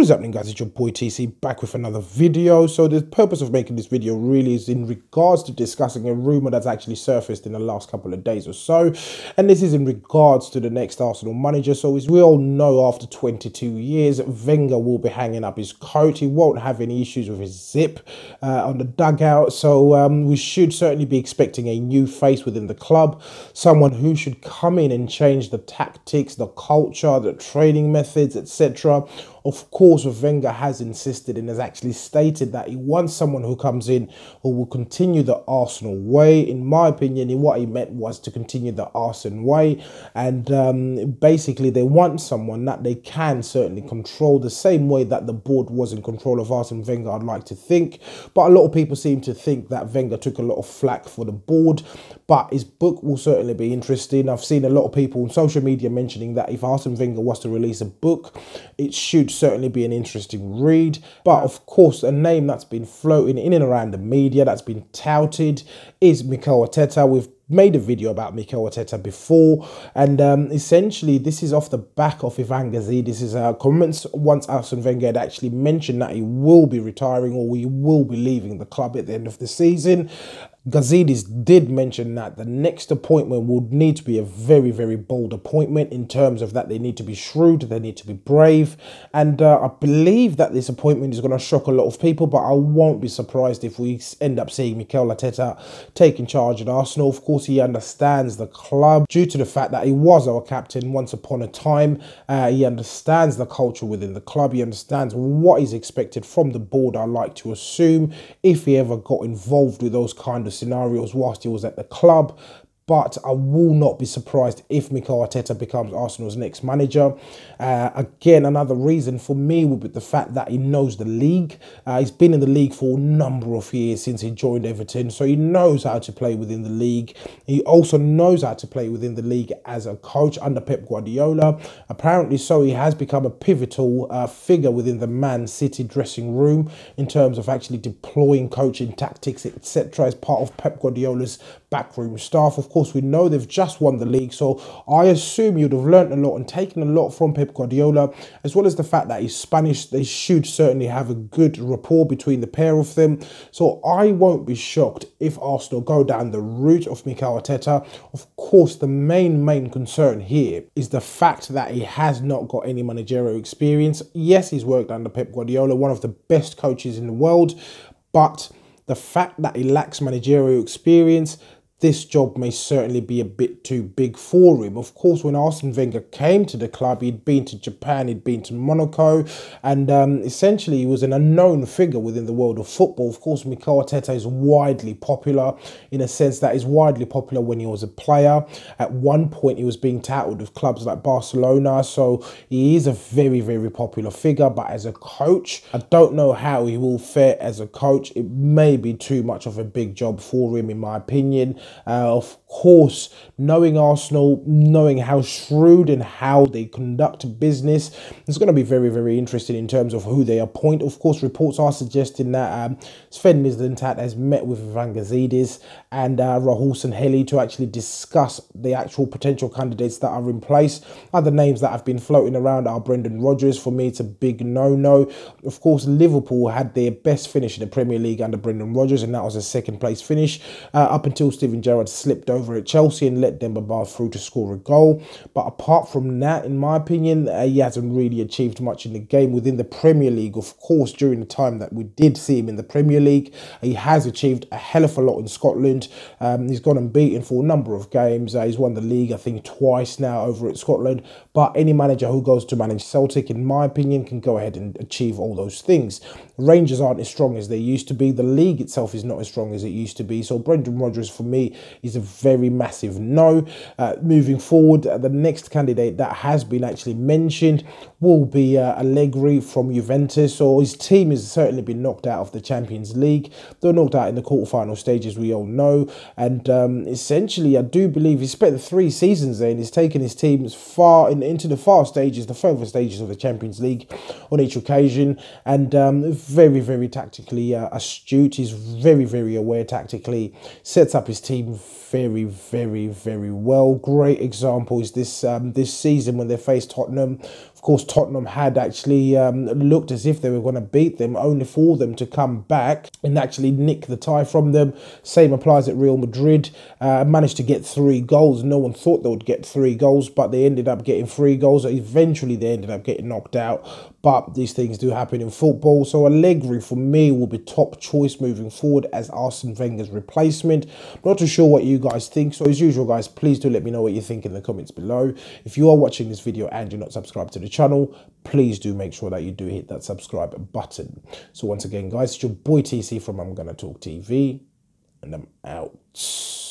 What is happening, guys? It's your boy TC back with another video. So the purpose of making this video really is in regards to discussing a rumor that's actually surfaced in the last couple of days or so, and this is in regards to the next Arsenal manager. So as we all know, after 22 years, Wenger will be hanging up his coat. He won't have any issues with his zip on the dugout, so we should certainly be expecting a new face within the club, someone who should come in and change the tactics, the culture, the training methods, etc. Of course, Wenger has insisted and has actually stated that he wants someone who comes in who will continue the Arsenal way. In my opinion, what he meant was to continue the Arsene way, and basically they want someone that they can certainly control the same way that the board was in control of Arsene Wenger, I'd like to think. But a lot of people seem to think that Wenger took a lot of flack for the board, but his book will certainly be interesting. I've seen a lot of people on social media mentioning that if Arsene Wenger was to release a book, it should certainly be an interesting read. But of course, a name that's been floating in and around the media, that's been touted, is Mikel Arteta. We've made a video about Mikel Arteta before, and essentially this is off the back of Ivan Gazidis' comments once Arsene Wenger had actually mentioned that he will be retiring or he will be leaving the club at the end of the season. Gazidis did mention that the next appointment would need to be a very, very bold appointment in terms of that they need to be shrewd, they need to be brave, and I believe that this appointment is going to shock a lot of people, but I won't be surprised if we end up seeing Mikel Arteta taking charge at Arsenal. Of course, he understands the club due to the fact that he was our captain once upon a time. He understands the culture within the club, he understands what is expected from the board, I like to assume, if he ever got involved with those kind of scenarios whilst he was at the club. But I will not be surprised if Mikel Arteta becomes Arsenal's next manager. Again, another reason for me would be the fact that he knows the league. He's been in the league for a number of years since he joined Everton, so he knows how to play within the league. He also knows how to play within the league as a coach under Pep Guardiola. Apparently so, he has become a pivotal figure within the Man City dressing room in terms of actually deploying coaching tactics, etc. as part of Pep Guardiola's backroom staff. Of course, we know they've just won the league, so I assume you'd have learnt a lot and taken a lot from Pep Guardiola, as well as the fact that he's Spanish. They should certainly have a good rapport between the pair of them, so I won't be shocked if Arsenal go down the route of Mikel Arteta. Of course, the main concern here is the fact that he has not got any managerial experience. Yes, he's worked under Pep Guardiola, one of the best coaches in the world, but the fact that he lacks managerial experience, this job may certainly be a bit too big for him. Of course, when Arsene Wenger came to the club, he'd been to Japan, he'd been to Monaco, and essentially he was an unknown figure within the world of football. Of course, Mikel Arteta is widely popular in a sense that he's widely popular when he was a player. At one point, he was being touted with clubs like Barcelona, so he is a very, very popular figure. But as a coach, I don't know how he will fare as a coach. It may be too much of a big job for him, in my opinion. Of course, knowing Arsenal, knowing how shrewd and how they conduct business, it's going to be very, very interesting in terms of who they appoint. Of course, reports are suggesting that Sven Mislintat has met with Ivan Gazidis and Raul Sanheli to actually discuss the actual potential candidates that are in place. Other names that have been floating around are Brendan Rodgers. For me, it's a big no-no. Of course, Liverpool had their best finish in the Premier League under Brendan Rodgers, and that was a second place finish up until Steven Gerrard slipped over at Chelsea and let Demba through to score a goal. But apart from that, in my opinion, he hasn't really achieved much in the game within the Premier League. Of course, during the time that we did see him in the Premier League, he has achieved a hell of a lot in Scotland. He's gone unbeaten for a number of games. He's won the league, I think, twice now over at Scotland. But any manager who goes to manage Celtic, in my opinion, can go ahead and achieve all those things. Rangers aren't as strong as they used to be. The league itself is not as strong as it used to be. So Brendan Rodgers, for me, is a very massive no. Moving forward, the next candidate that has been actually mentioned will be Allegri from Juventus. So his team has certainly been knocked out of the Champions League. They're knocked out in the quarterfinal stages, we all know. And essentially, I do believe he spent 3 seasons there and he's taken his teams far into the far stages, the further stages of the Champions League on each occasion. And very, very tactically astute. He's very, very aware tactically. Sets up his team very well. Great example is this season when they faced Tottenham. Of course, Tottenham had actually looked as if they were going to beat them, only for them to come back and actually nick the tie from them. Same applies at Real Madrid. Managed to get 3 goals. No one thought they would get 3 goals, but they ended up getting 3 goals. Eventually, they ended up getting knocked out. But these things do happen in football. So Allegri, for me, will be top choice moving forward as Arsene Wenger's replacement. Not too sure what you guys think. So as usual, guys, please do let me know what you think in the comments below. If you are watching this video and you're not subscribed to the channel, please do make sure that you do hit that subscribe button. So once again, guys, it's your boy TC from I'm Gonna Talk TV, and I'm out.